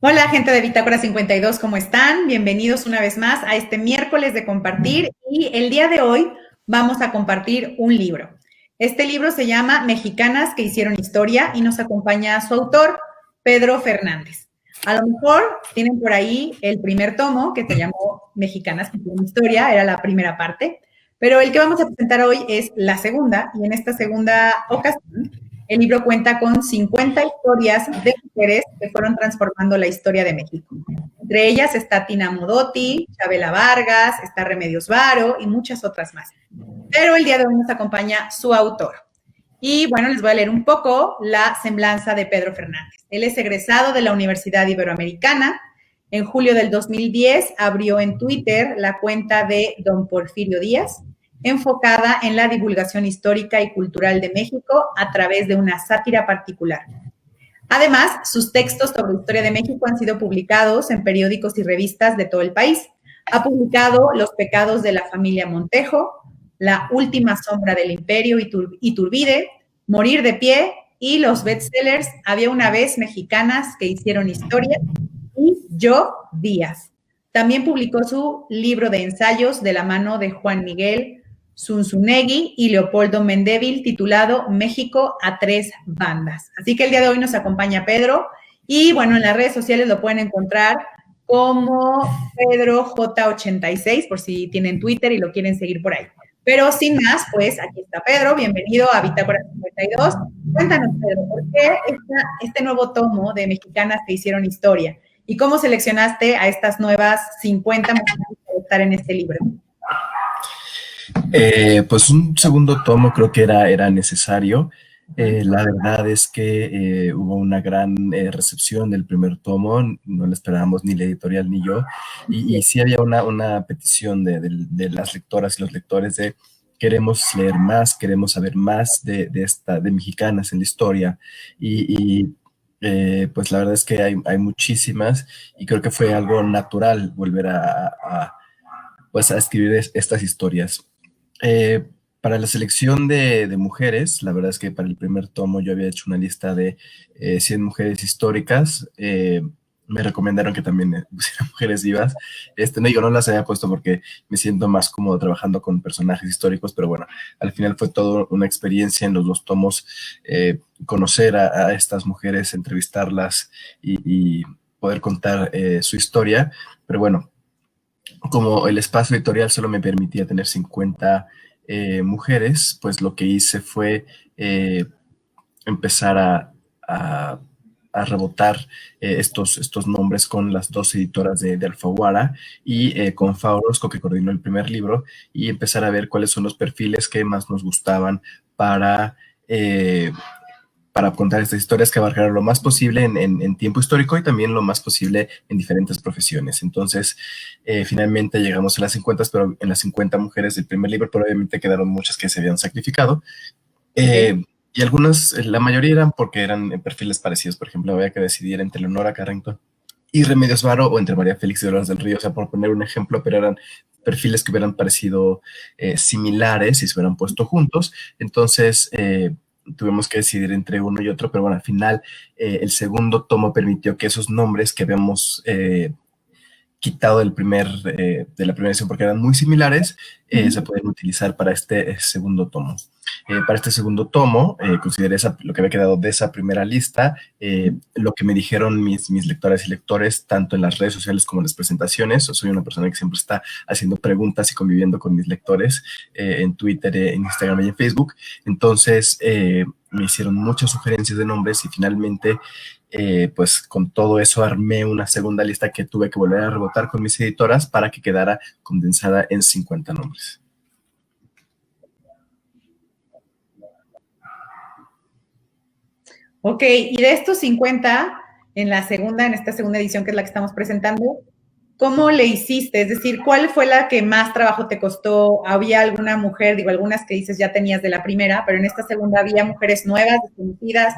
Hola, gente de Bitácora 52, ¿cómo están? Bienvenidos una vez más a este miércoles de compartir y el día de hoy vamos a compartir un libro. Este libro se llama Mexicanas que hicieron historia y nos acompaña su autor, Pedro Fernández. A lo mejor tienen por ahí el primer tomo que se llamó Mexicanas que hicieron historia, era la primera parte, pero el que vamos a presentar hoy es la segunda y en esta segunda ocasión el libro cuenta con 50 historias de mujeres que fueron transformando la historia de México. Entre ellas está Tina Modotti, Chabela Vargas, está Remedios Varo y muchas otras más. Pero el día de hoy nos acompaña su autor. Y bueno, les voy a leer un poco la semblanza de Pedro Fernández. Él es egresado de la Universidad Iberoamericana. En julio del 2010 abrió en Twitter la cuenta de Don Porfirio Díaz, enfocada en la divulgación histórica y cultural de México a través de una sátira particular. Además, sus textos sobre la historia de México han sido publicados en periódicos y revistas de todo el país. Ha publicado Los pecados de la familia Montejo, La última sombra del imperio Iturbide, Morir de pie y los bestsellers Había una vez mexicanas que hicieron historia y Yo Díaz. También publicó su libro de ensayos de la mano de Juan Miguel Zunzunegui y Leopoldo Mendívil, titulado México a tres bandas. Así que el día de hoy nos acompaña Pedro y bueno, en las redes sociales lo pueden encontrar como Pedro J86 por si tienen Twitter y lo quieren seguir por ahí. Pero sin más, pues aquí está Pedro, bienvenido a Bitácora 52. Cuéntanos, Pedro, ¿por qué este nuevo tomo de Mexicanas que hicieron historia? ¿Y cómo seleccionaste a estas nuevas 50 mujeres para estar en este libro? Pues un segundo tomo creo que era necesario. La verdad es que hubo una gran recepción del primer tomo, no lo esperábamos ni la editorial ni yo, y sí había una petición de las lectoras y los lectores de queremos leer más, queremos saber más de mexicanas en la historia, pues la verdad es que hay muchísimas y creo que fue algo natural volver pues a escribir estas historias. Eh, para la selección de mujeres, la verdad es que para el primer tomo yo había hecho una lista de 100 mujeres históricas. Me recomendaron que también pusiera mujeres vivas. No digo, no las había puesto porque me siento más cómodo trabajando con personajes históricos, pero bueno, al final fue toda una experiencia en los dos tomos, conocer a estas mujeres, entrevistarlas y poder contar su historia. Pero bueno, como el espacio editorial solo me permitía tener 50 mujeres, pues lo que hice fue empezar a, a rebotar estos nombres con las dos editoras de Alfaguara y con Faurosco, que coordinó el primer libro, y empezar a ver cuáles son los perfiles que más nos gustaban para... para contar estas historias que abarcaran lo más posible en tiempo histórico y también lo más posible en diferentes profesiones. Entonces, finalmente llegamos a las 50, pero en las 50 mujeres del primer libro, pero obviamente quedaron muchas que se habían sacrificado. Y algunas, la mayoría eran porque eran perfiles parecidos. Por ejemplo, había que decidir entre Leonora Carrington y Remedios Varo o entre María Félix de Dolores del Río, o sea, por poner un ejemplo, pero eran perfiles que hubieran parecido similares y se hubieran puesto juntos. Entonces, tuvimos que decidir entre uno y otro, pero bueno, al final el segundo tomo permitió que esos nombres que habíamos quitado de la primera edición porque eran muy similares, se pueden utilizar para este segundo tomo. Para este segundo tomo, consideré lo que había quedado de esa primera lista, lo que me dijeron mis lectoras y lectores, tanto en las redes sociales como en las presentaciones. Soy una persona que siempre está haciendo preguntas y conviviendo con mis lectores en Twitter, en Instagram y en Facebook. Entonces, me hicieron muchas sugerencias de nombres y finalmente pues con todo eso armé una segunda lista que tuve que volver a rebotar con mis editoras para que quedara condensada en 50 nombres. Ok, y de estos 50, en esta segunda edición que es la que estamos presentando, ¿cómo le hiciste? Es decir, ¿cuál fue la que más trabajo te costó? ¿Había alguna mujer, digo, algunas que dices ya tenías de la primera, pero en esta segunda había mujeres nuevas, desconocidas,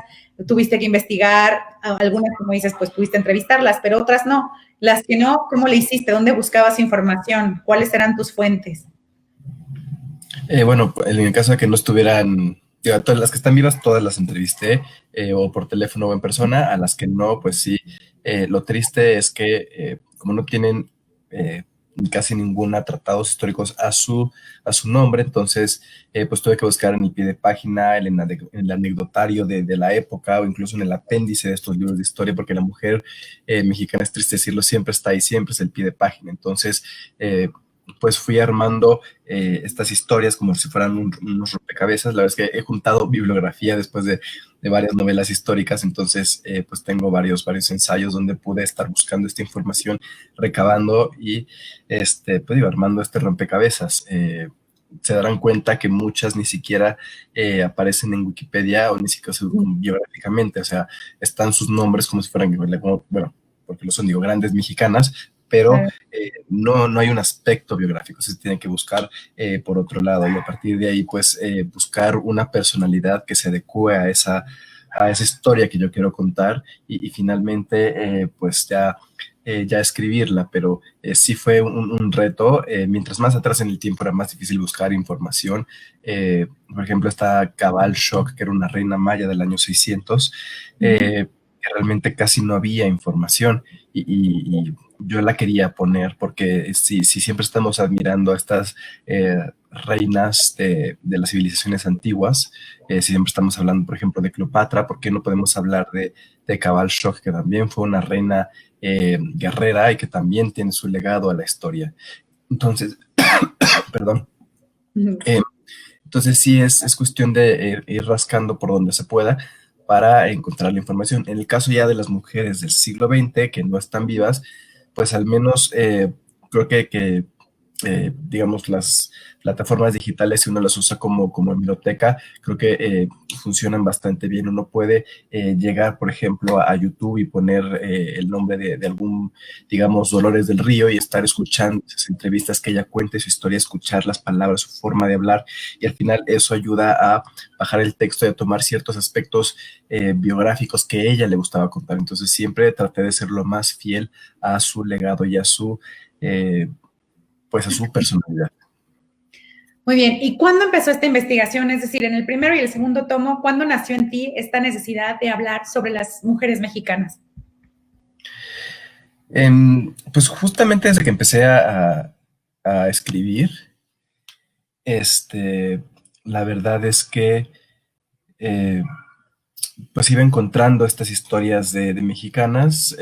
tuviste que investigar, algunas, como dices, pues pudiste entrevistarlas, pero otras no. Las que no, ¿cómo le hiciste? ¿Dónde buscabas información? ¿Cuáles eran tus fuentes? Bueno, en el caso de que no estuvieran, digo, todas las que están vivas, todas las entrevisté, o por teléfono o en persona. A las que no, pues sí, Lo triste es que como no tienen casi ninguna tratados históricos a su nombre, entonces pues tuve que buscar en el pie de página, en el anecdotario de la época o incluso en el apéndice de estos libros de historia, porque la mujer mexicana, es triste decirlo, siempre está ahí, siempre es el pie de página. Entonces, pues fui armando estas historias como si fueran unos rompecabezas. La verdad es que he juntado bibliografía después de varias novelas históricas, entonces pues tengo varios ensayos donde pude estar buscando esta información, recabando y pues iba armando este rompecabezas. Se darán cuenta que muchas ni siquiera aparecen en Wikipedia o ni siquiera biográficamente, o sea, están sus nombres como si fueran, como, bueno, porque lo son, digo, grandes mexicanas, pero no hay un aspecto biográfico, se tiene que buscar por otro lado y a partir de ahí pues buscar una personalidad que se adecue a esa historia que yo quiero contar y finalmente pues ya escribirla, pero sí fue un reto. Mientras más atrás en el tiempo era más difícil buscar información. Por ejemplo, está Cabal Shock, que era una reina maya del año 600, que realmente casi no había información y yo la quería poner porque si siempre estamos admirando a estas reinas de las civilizaciones antiguas, si siempre estamos hablando, por ejemplo, de Cleopatra, ¿por qué no podemos hablar de Cabal Shock, que también fue una reina guerrera y que también tiene su legado a la historia? Entonces, perdón. Eh, entonces sí es cuestión de ir rascando por donde se pueda para encontrar la información. En el caso ya de las mujeres del siglo XX que no están vivas, pues al menos creo que digamos, las plataformas digitales, si uno las usa como biblioteca, creo que funcionan bastante bien. Uno puede llegar, por ejemplo, a YouTube y poner el nombre de algún, digamos, Dolores del Río y estar escuchando esas entrevistas que ella cuente, su historia, escuchar las palabras, su forma de hablar, y al final eso ayuda a bajar el texto y a tomar ciertos aspectos biográficos que a ella le gustaba contar. Entonces siempre traté de ser lo más fiel a su legado y a eh, pues a su personalidad. Muy bien. ¿Y cuándo empezó esta investigación? Es decir, en el primero y el segundo tomo, ¿cuándo nació en ti esta necesidad de hablar sobre las mujeres mexicanas? Pues justamente desde que empecé a escribir, este, la verdad es que eh, pues iba encontrando estas historias de mexicanas.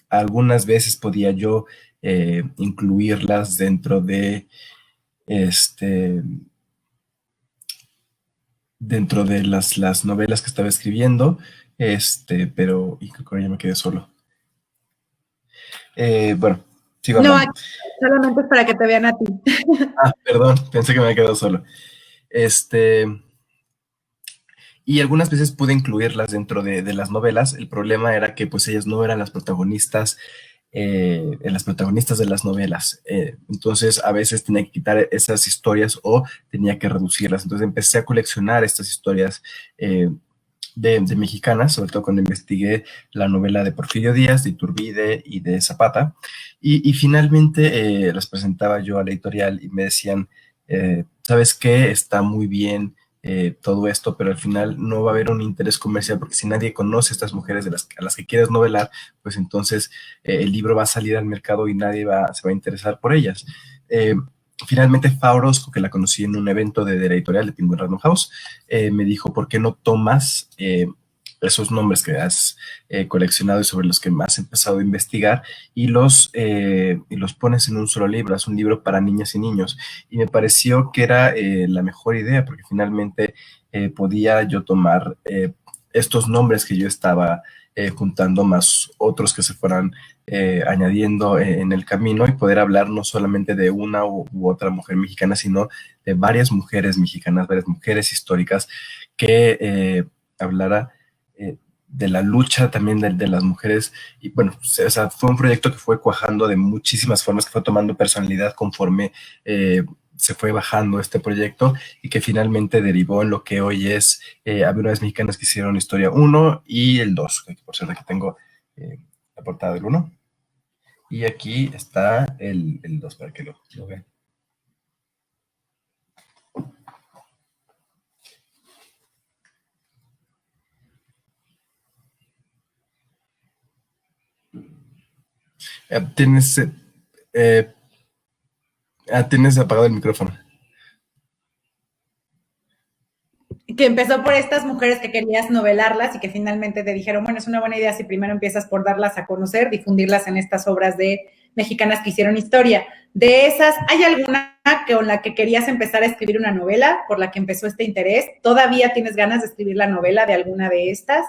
Algunas veces podía yo incluirlas este, dentro de las novelas que estaba escribiendo, pero y creo que ahora ya me quedé solo. Bueno, sigo No, hablando. aquí solamente es para que te vean a ti. Ah, perdón, pensé que me había quedado solo. Este, y algunas veces pude incluirlas dentro de las novelas. El problema era que pues ellas no eran las protagonistas de las novelas. Entonces a veces tenía que quitar esas historias o tenía que reducirlas. Entonces empecé a coleccionar estas historias de mexicanas, sobre todo cuando investigué la novela de Porfirio Díaz, de Iturbide y de Zapata. Y finalmente las presentaba yo a la editorial y me decían, ¿sabes qué? Está muy bien todo esto, pero al final no va a haber un interés comercial porque si nadie conoce a estas mujeres a las que quieres novelar, pues entonces el libro va a salir al mercado y se va a interesar por ellas. Finalmente, Faurosco, que la conocí en un evento de la editorial de Penguin Random House, me dijo, ¿por qué no tomas esos nombres que has coleccionado y sobre los que has empezado a investigar y los pones en un solo libro? Es un libro para niñas y niños. Y me pareció que era la mejor idea porque finalmente podía yo tomar estos nombres que yo estaba juntando más otros que se fueran añadiendo en el camino y poder hablar no solamente de una u otra mujer mexicana, sino de varias mujeres mexicanas, varias mujeres históricas que hablara de la lucha también de las mujeres. Y bueno, o sea, fue un proyecto que fue cuajando de muchísimas formas, que fue tomando personalidad conforme se fue bajando este proyecto y que finalmente derivó en lo que hoy es Aviones Mexicanas que hicieron Historia uno y el 2, que por cierto aquí tengo la portada del uno y aquí está el 2 para que lo vean. Tienes, eh, tienes apagado el micrófono. Que empezó por estas mujeres que querías novelarlas y que finalmente te dijeron, bueno, es una buena idea si primero empiezas por darlas a conocer, difundirlas en estas obras de mexicanas que hicieron historia. De esas, ¿hay alguna con la que querías empezar a escribir una novela, por la que empezó este interés? ¿Todavía tienes ganas de escribir la novela de alguna de estas?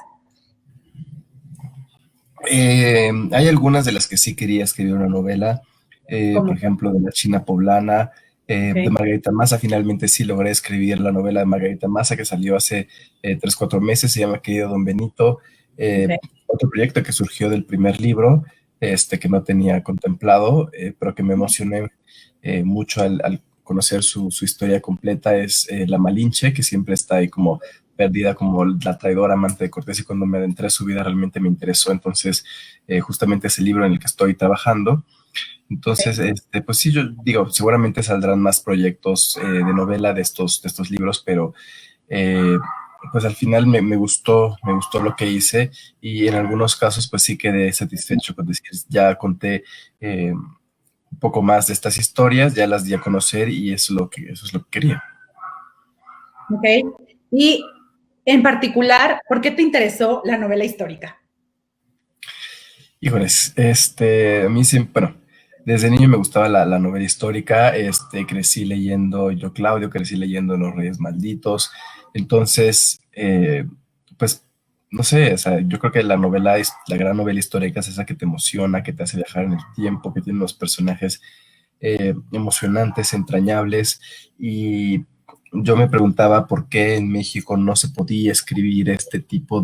Hay algunas de las que sí quería escribir una novela, por Como, ejemplo, de la China poblana, de okay, Margarita Maza. Finalmente sí logré escribir la novela de Margarita Maza, que salió hace 3, 4 meses, se llama Querido Don Benito. okay. Otro proyecto que surgió del primer libro, que no tenía contemplado, pero que me emocioné mucho al conocer su historia completa, es La Malinche, que siempre está ahí como perdida, como la traidora amante de Cortés, y cuando me adentré a su vida realmente me interesó. Entonces justamente ese libro en el que estoy trabajando. Entonces, pues sí, yo digo, seguramente saldrán más proyectos de novela de estos libros, pero eh, pues al final me gustó lo que hice, y en algunos casos pues sí quedé satisfecho con decir, ya conté un poco más de estas historias, ya las di a conocer, y eso es lo que quería. Ok. Y en particular, ¿por qué te interesó la novela histórica? Híjoles, a mí siempre, bueno, desde niño me gustaba la novela histórica. Crecí leyendo Yo Claudio, crecí leyendo Los Reyes Malditos. Entonces, pues, no sé, o sea, yo creo que la gran novela histórica es esa que te emociona, que te hace viajar en el tiempo, que tiene unos personajes emocionantes, entrañables. Y yo me preguntaba por qué en México no se podía escribir eh, este tipo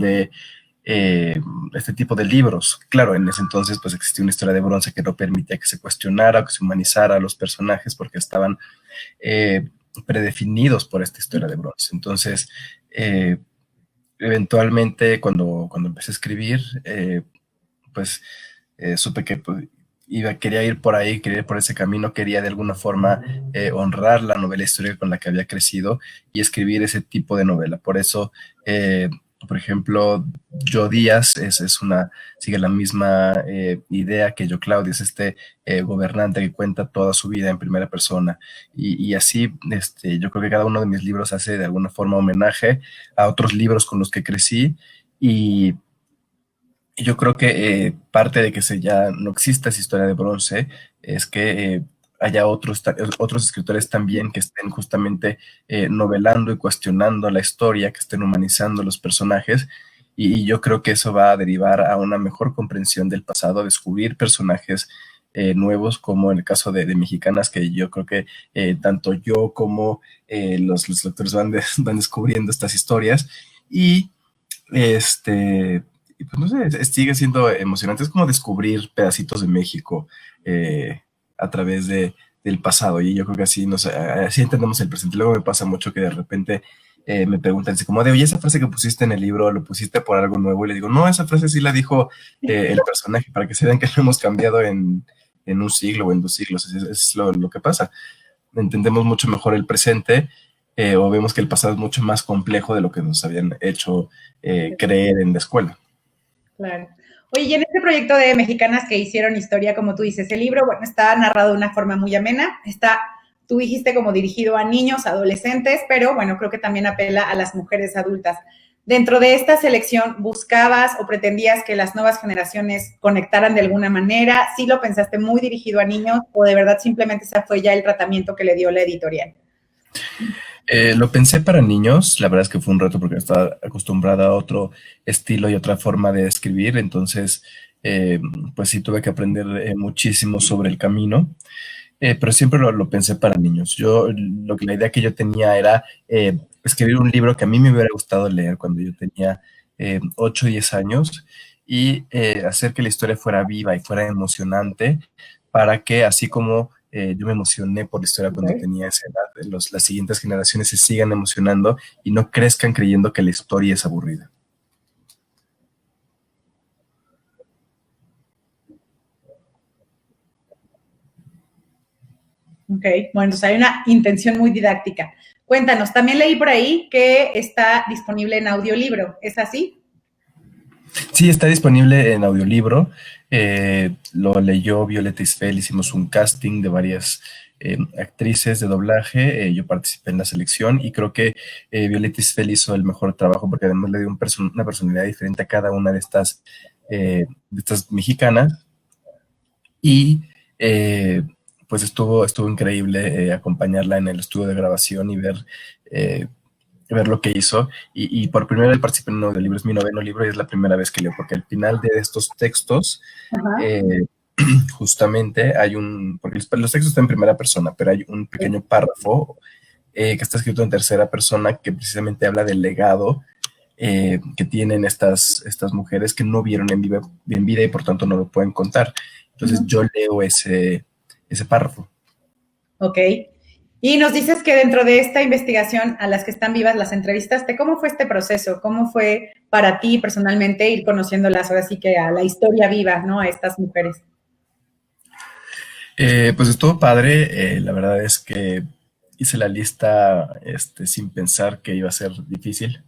de libros. Claro, en ese entonces pues existía una historia de bronce que no permitía que se cuestionara o que se humanizara a los personajes, porque estaban eh, predefinidos por esta historia de bronce. Entonces, eh, eventualmente cuando empecé a escribir, pues supe que pues, quería ir por ahí, quería ir por ese camino, quería de alguna forma honrar la novela histórica con la que había crecido y escribir ese tipo de novela. Por eso, por ejemplo, Yo Díaz sigue la misma idea que Yo Claudio, es gobernante que cuenta toda su vida en primera persona. Y así, yo creo que cada uno de mis libros hace de alguna forma homenaje a otros libros con los que crecí. Y yo creo que parte de que ya no exista esa historia de bronce es que haya otros escritores también que estén justamente novelando y cuestionando la historia, que estén humanizando los personajes. Y yo creo que eso va a derivar a una mejor comprensión del pasado, a descubrir personajes nuevos, como en el caso de Mexicanas, que yo creo que tanto yo como los lectores van descubriendo estas historias. Y y pues no sé, sigue siendo emocionante. Es como descubrir pedacitos de México a través del pasado. Y yo creo que así, así entendemos el presente. Luego me pasa mucho que de repente me preguntan así como de, oye, esa frase que pusiste en el libro, ¿lo pusiste por algo nuevo? Y le digo, no, esa frase sí la dijo el personaje, para que se vean que no hemos cambiado en un siglo o en 2 siglos. Es lo que pasa. Entendemos mucho mejor el presente, o vemos que el pasado es mucho más complejo de lo que nos habían hecho creer en la escuela. Claro. Oye, y en este proyecto de mexicanas que hicieron historia, como tú dices, el libro, bueno, está narrado de una forma muy amena, tú dijiste como dirigido a niños, adolescentes, pero bueno, creo que también apela a las mujeres adultas. Dentro de esta selección, ¿buscabas o pretendías que las nuevas generaciones conectaran de alguna manera? ¿Sí lo pensaste muy dirigido a niños o de verdad simplemente ese fue ya el tratamiento que le dio la editorial? Lo pensé para niños, la verdad es que fue un reto porque estaba acostumbrada a otro estilo y otra forma de escribir. Entonces eh, pues sí tuve que aprender muchísimo sobre el camino. Pero siempre lo pensé para niños. La idea que yo tenía era escribir un libro que a mí me hubiera gustado leer cuando yo tenía 8 o 10 años, y hacer que la historia fuera viva y fuera emocionante, para que así como yo me emocioné por la historia cuando Okay. tenía esa edad, las siguientes generaciones se sigan emocionando y no crezcan creyendo que la historia es aburrida. Ok, bueno, entonces hay una intención muy didáctica. Cuéntanos, también leí por ahí que está disponible en audiolibro, ¿es así? Sí, está disponible en audiolibro. Lo leyó Violeta Isfel, hicimos un casting de varias actrices de doblaje. Yo participé en la selección y creo que Violeta Isfel hizo el mejor trabajo porque además le dio una personalidad diferente a cada una de estas mexicanas. Y pues estuvo increíble acompañarla en el estudio de grabación y eh, ver lo que hizo. Y por primera vez participé en un audiolibro, es mi noveno libro y es la primera vez que leo, porque al final de estos textos, Ajá. eh, justamente porque los textos están en primera persona, pero hay un pequeño párrafo que está escrito en tercera persona que precisamente habla del legado que tienen estas mujeres que no vieron en vida y por tanto no lo pueden contar. Entonces Ujú. yo leo ese párrafo. Ok. Y nos dices que dentro de esta investigación a las que están vivas las entrevistaste. ¿Cómo fue este proceso? ¿Cómo fue para ti personalmente ir conociéndolas ahora sí que a la historia viva, ¿no? A estas mujeres. Pues estuvo padre. La verdad es que hice la lista sin pensar que iba a ser difícil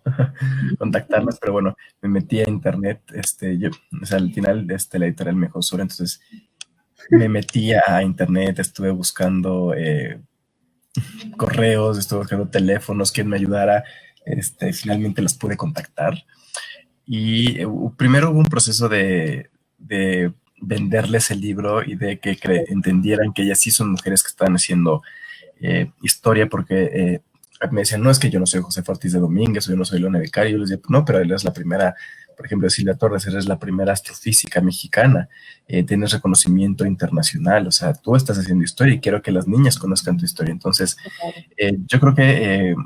contactarlas, pero bueno, me metí a internet. O sea, al final la editorial me dejó sola, entonces me metí a internet, estuve buscando correos, estuve buscando teléfonos, quien me ayudara. Finalmente las pude contactar. Y primero hubo un proceso de venderles el libro y de que entendieran que ellas sí son mujeres que están haciendo historia, porque me decían, no, es que yo no soy José Ortiz de Domínguez, o yo no soy Leona Vicario. Yo les decía, no, pero él es la primera, por ejemplo, Silvia Torres, eres la primera astrofísica mexicana, tienes reconocimiento internacional, o sea, tú estás haciendo historia y quiero que las niñas conozcan tu historia. Entonces, yo creo que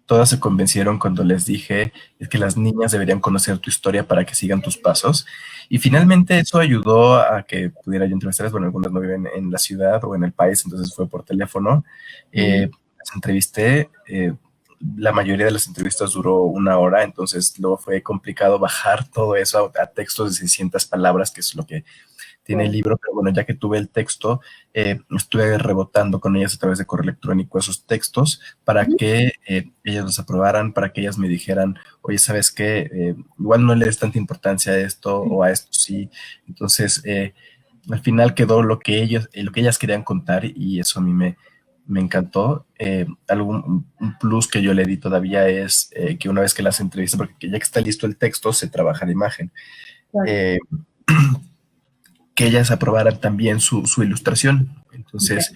todas se convencieron cuando les dije es que las niñas deberían conocer tu historia para que sigan tus pasos. Y finalmente eso ayudó a que pudiera yo entrevistarlas. Bueno, algunas no viven en la ciudad o en el país, entonces fue por teléfono. Las entrevisté. La mayoría de las entrevistas duró una hora, entonces luego fue complicado bajar todo eso a textos de 600 palabras, que es lo que tiene el libro, pero bueno, ya que tuve el texto, estuve rebotando con ellas a través de correo electrónico esos textos para que ellas los aprobaran, para que ellas me dijeran, oye, ¿sabes qué? Igual no le des tanta importancia a esto o a esto sí. Entonces, al final quedó lo que ellas querían contar y eso a mí me encantó. Un plus que yo le di todavía es que una vez que las entrevistas, porque ya que está listo el texto, se trabaja la imagen. Eh, que ellas aprobaran también su ilustración. Entonces,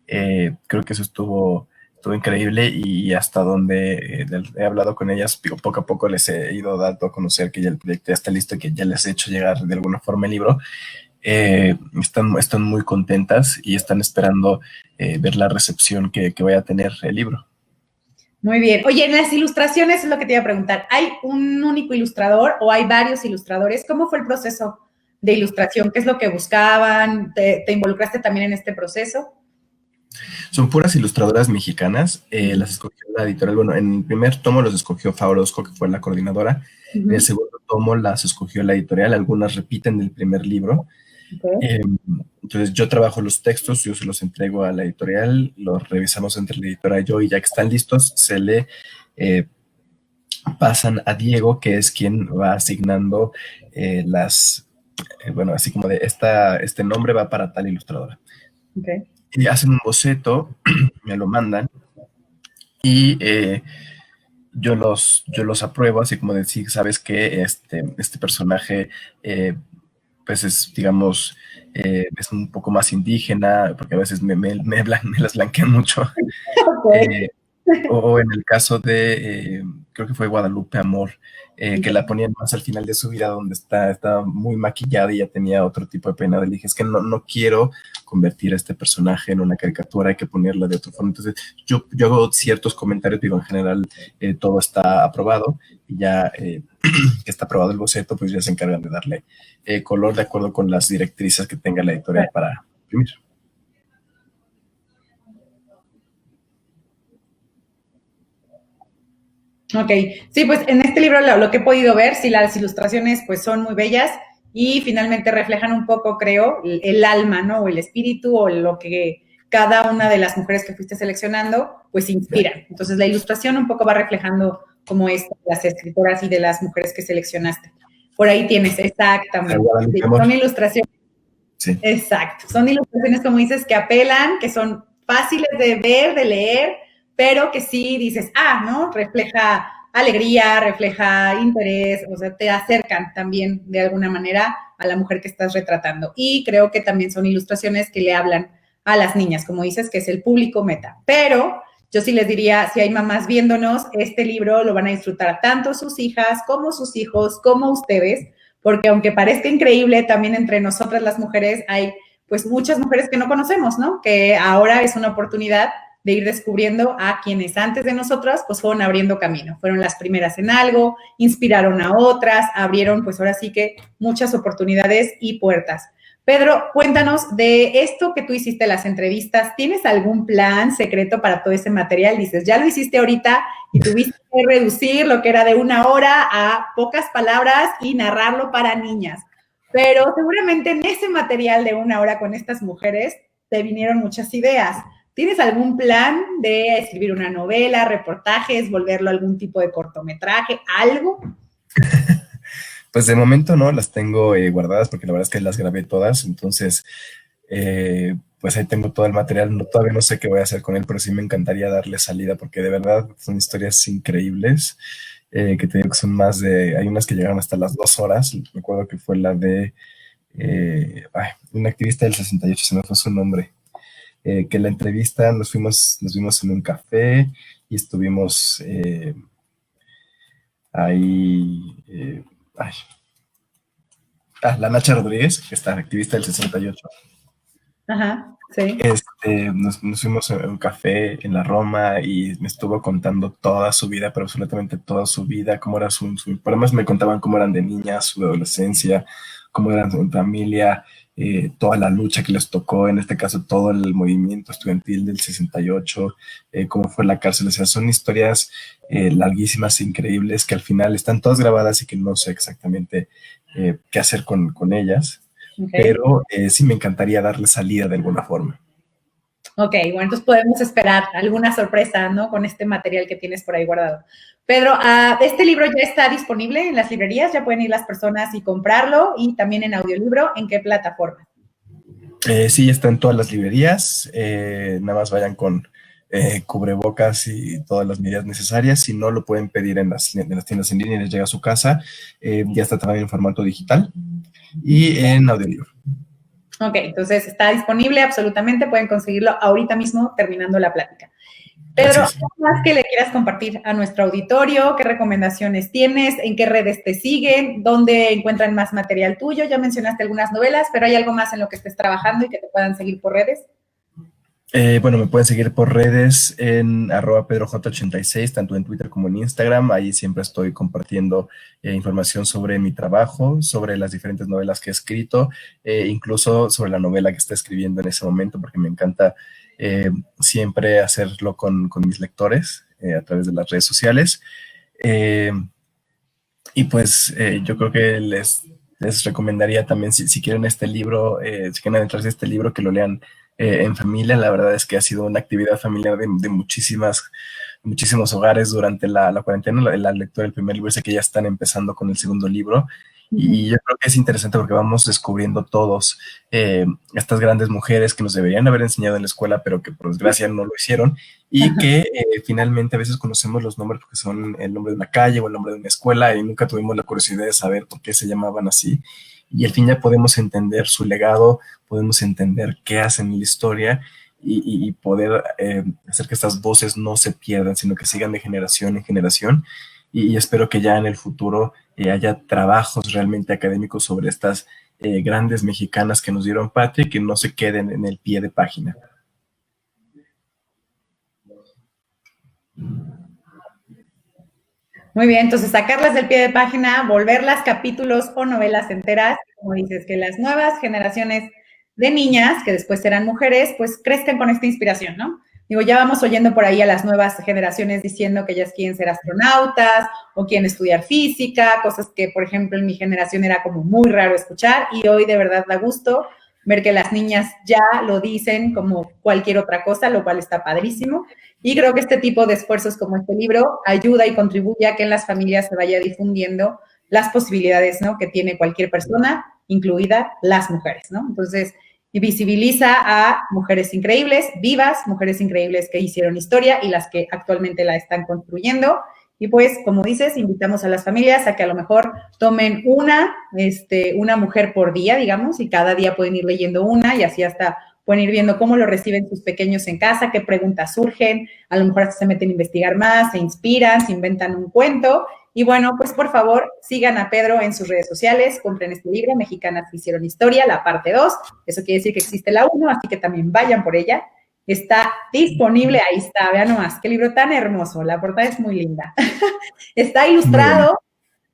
creo que eso estuvo increíble y hasta donde he hablado con ellas, digo, poco a poco les he ido dando a conocer que ya el proyecto ya está listo y que ya les he hecho llegar de alguna forma el libro. Están muy contentas y están esperando ver la recepción que vaya a tener el libro. Muy bien. Oye, en las ilustraciones es lo que te iba a preguntar. ¿Hay un único ilustrador o hay varios ilustradores? ¿Cómo fue el proceso de ilustración? ¿Qué es lo que buscaban? ¿Te involucraste también en este proceso? Son puras ilustradoras mexicanas. Las escogió la editorial. Bueno, en el primer tomo los escogió Fabrosco, que fue la coordinadora. En el segundo tomo las escogió la editorial. Algunas repiten del primer libro. Okay. Entonces yo trabajo los textos, yo se los entrego a la editorial, los revisamos entre la editora y yo, y ya que están listos, se le pasan a Diego, que es quien va asignando bueno, así como de este nombre va para tal ilustradora. Okay. Y hacen un boceto, me lo mandan, y yo los apruebo, así como decir, sabes que este personaje pues es, digamos, es un poco más indígena, porque a veces me las blanquean mucho. Okay. Eh, o en el caso creo que fue Guadalupe Amor, que la ponían más al final de su vida, donde está muy maquillada y ya tenía otro tipo de peinado. Le dije, es que no quiero convertir a este personaje en una caricatura, hay que ponerla de otra forma. Entonces, yo hago ciertos comentarios, digo, en general, todo está aprobado y ya que está aprobado el boceto, pues ya se encargan de darle color de acuerdo con las directrices que tenga la editorial para imprimir. Ok, sí, pues en este libro lo que he podido ver, sí, las ilustraciones pues son muy bellas y finalmente reflejan un poco, creo, el alma, ¿no? O el espíritu o lo que cada una de las mujeres que fuiste seleccionando pues inspiran. Entonces la ilustración un poco va reflejando como es las escritoras y de las mujeres que seleccionaste. Por ahí tienes, exactamente. Sí, son ilustraciones. Sí. Exacto. Son ilustraciones, como dices, que apelan, que son fáciles de ver, de leer, pero que sí dices, ¿no? Refleja alegría, refleja interés, o sea, te acercan también de alguna manera a la mujer que estás retratando. Y creo que también son ilustraciones que le hablan a las niñas, como dices, que es el público meta. Pero yo sí les diría, si hay mamás viéndonos, este libro lo van a disfrutar tanto sus hijas como sus hijos, como ustedes, porque aunque parezca increíble, también entre nosotras las mujeres hay pues muchas mujeres que no conocemos, ¿no? Que ahora es una oportunidad de ir descubriendo a quienes antes de nosotras pues fueron abriendo camino, fueron las primeras en algo, inspiraron a otras, abrieron pues ahora sí que muchas oportunidades y puertas. Pedro, cuéntanos de esto que tú hiciste, las entrevistas, ¿tienes algún plan secreto para todo ese material? Dices, ya lo hiciste ahorita y tuviste que reducir lo que era de 1 hora a pocas palabras y narrarlo para niñas. Pero seguramente en ese material de 1 hora con estas mujeres te vinieron muchas ideas. ¿Tienes algún plan de escribir una novela, reportajes, volverlo a algún tipo de cortometraje, algo? Pues de momento no, las tengo guardadas porque la verdad es que las grabé todas, entonces pues ahí tengo todo el material, todavía no sé qué voy a hacer con él, pero sí me encantaría darle salida porque de verdad son historias increíbles, que te digo que son hay unas que llegaron hasta las 2 horas, recuerdo que fue la de una activista del 68, se me fue su nombre, que la entrevista nos vimos en un café y estuvimos ahí... la Nacha Rodríguez, que está activista del 68. Ajá, sí. Nos fuimos a un café en la Roma y me estuvo contando toda su vida, pero absolutamente toda su vida, cómo era por además me contaban cómo eran de niñas, su adolescencia, cómo eran su familia, toda la lucha que les tocó, en este caso todo el movimiento estudiantil del 68, cómo fue la cárcel, o sea, son historias larguísimas, increíbles, que al final están todas grabadas y que no sé exactamente qué hacer con ellas. Okay. Pero sí me encantaría darle salida de alguna forma. Ok, bueno, entonces podemos esperar alguna sorpresa, ¿no? Con este material que tienes por ahí guardado. Pedro, este libro ya está disponible en las librerías, ya pueden ir las personas y comprarlo, y también en audiolibro, ¿en qué plataforma? Sí, está en todas las librerías, nada más vayan con cubrebocas y todas las medidas necesarias. Si no, lo pueden pedir en las tiendas en línea y les llega a su casa. Ya está también en formato digital y en audiolibro. Ok, entonces está disponible absolutamente, pueden conseguirlo ahorita mismo terminando la plática. Pedro, ¿algo más que le quieras compartir a nuestro auditorio? ¿Qué recomendaciones tienes? ¿En qué redes te siguen? ¿Dónde encuentran más material tuyo? Ya mencionaste algunas novelas, pero ¿hay algo más en lo que estés trabajando y que te puedan seguir por redes? Bueno, me pueden seguir por redes en @pedroj86, tanto en Twitter como en Instagram. Ahí siempre estoy compartiendo información sobre mi trabajo, sobre las diferentes novelas que he escrito, incluso sobre la novela que estoy escribiendo en ese momento, porque me encanta siempre hacerlo con mis lectores a través de las redes sociales. Y pues yo creo que les recomendaría también, si quieren este libro, si quieren adentrarse a este libro, que lo lean en familia. La verdad es que ha sido una actividad familiar de muchísimos hogares durante la cuarentena. La lectura del primer libro, sé que ya están empezando con el segundo libro. Y yo creo que es interesante porque vamos descubriendo todos estas grandes mujeres que nos deberían haber enseñado en la escuela, pero que por desgracia no lo hicieron, y que finalmente a veces conocemos los nombres porque son el nombre de una calle o el nombre de una escuela y nunca tuvimos la curiosidad de saber por qué se llamaban así. Y al fin ya podemos entender su legado, podemos entender qué hacen en la historia y poder hacer que estas voces no se pierdan, sino que sigan de generación en generación. Y espero que ya en el futuro haya trabajos realmente académicos sobre estas grandes mexicanas que nos dieron patria y que no se queden en el pie de página. Muy bien, entonces sacarlas del pie de página, volverlas capítulos o novelas enteras, como dices, que las nuevas generaciones de niñas, que después serán mujeres, pues crezcan con esta inspiración, ¿no? Digo, ya vamos oyendo por ahí a las nuevas generaciones diciendo que ellas quieren ser astronautas o quieren estudiar física, cosas que, por ejemplo, en mi generación era como muy raro escuchar, y hoy de verdad da gusto ver que las niñas ya lo dicen como cualquier otra cosa, lo cual está padrísimo. Y creo que este tipo de esfuerzos como este libro ayuda y contribuye a que en las familias se vaya difundiendo las posibilidades, ¿no?, que tiene cualquier persona, incluida las mujeres, ¿no? Entonces, visibiliza a mujeres increíbles, vivas, mujeres increíbles que hicieron historia y las que actualmente la están construyendo. Y pues, como dices, invitamos a las familias a que a lo mejor tomen una mujer por día, digamos, y cada día pueden ir leyendo una y así hasta pueden ir viendo cómo lo reciben sus pequeños en casa, qué preguntas surgen, a lo mejor hasta se meten a investigar más, se inspiran, se inventan un cuento. Y bueno, pues por favor, sigan a Pedro en sus redes sociales, compren este libro, Mexicanas que hicieron historia, la parte 2. Eso quiere decir que existe la 1, así que también vayan por ella. Está disponible, ahí está, vean nomás, qué libro tan hermoso, la portada es muy linda. Está ilustrado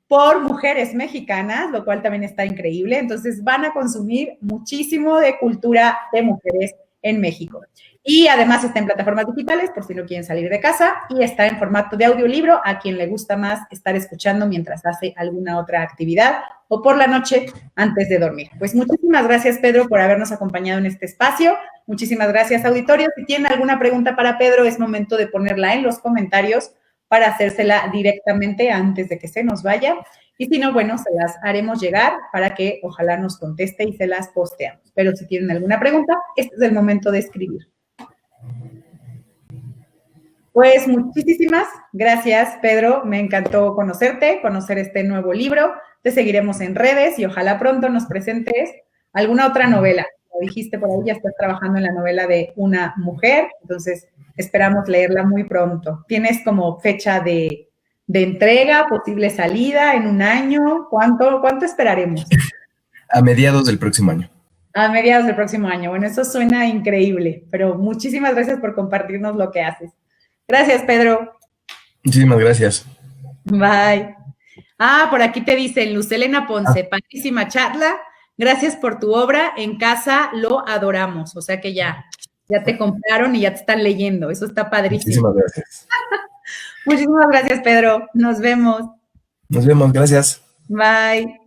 por mujeres mexicanas, lo cual también está increíble. Entonces van a consumir muchísimo de cultura de mujeres en México. Y además está en plataformas digitales, por si no quieren salir de casa, y está en formato de audiolibro, a quien le gusta más estar escuchando mientras hace alguna otra actividad o por la noche antes de dormir. Pues muchísimas gracias, Pedro, por habernos acompañado en este espacio. Muchísimas gracias, auditorio. Si tienen alguna pregunta para Pedro, es momento de ponerla en los comentarios para hacérsela directamente antes de que se nos vaya. Y si no, bueno, se las haremos llegar para que ojalá nos conteste y se las posteamos. Pero si tienen alguna pregunta, este es el momento de escribir. Pues muchísimas gracias, Pedro. Me encantó conocerte, conocer este nuevo libro. Te seguiremos en redes y ojalá pronto nos presentes alguna otra novela. Como dijiste por ahí, ya estás trabajando en la novela de una mujer, entonces esperamos leerla muy pronto. ¿Tienes como fecha de entrega, posible salida en un año? ¿Cuánto esperaremos? A mediados del próximo año. A mediados del próximo año. Bueno, eso suena increíble, pero muchísimas gracias por compartirnos lo que haces. Gracias, Pedro. Muchísimas gracias. Bye. Por aquí te dicen, Luz Elena Ponce, padrísima charla. Gracias por tu obra. En casa lo adoramos. O sea que ya te compraron y ya te están leyendo. Eso está padrísimo. Muchísimas gracias. Muchísimas gracias, Pedro. Nos vemos. Nos vemos. Gracias. Bye.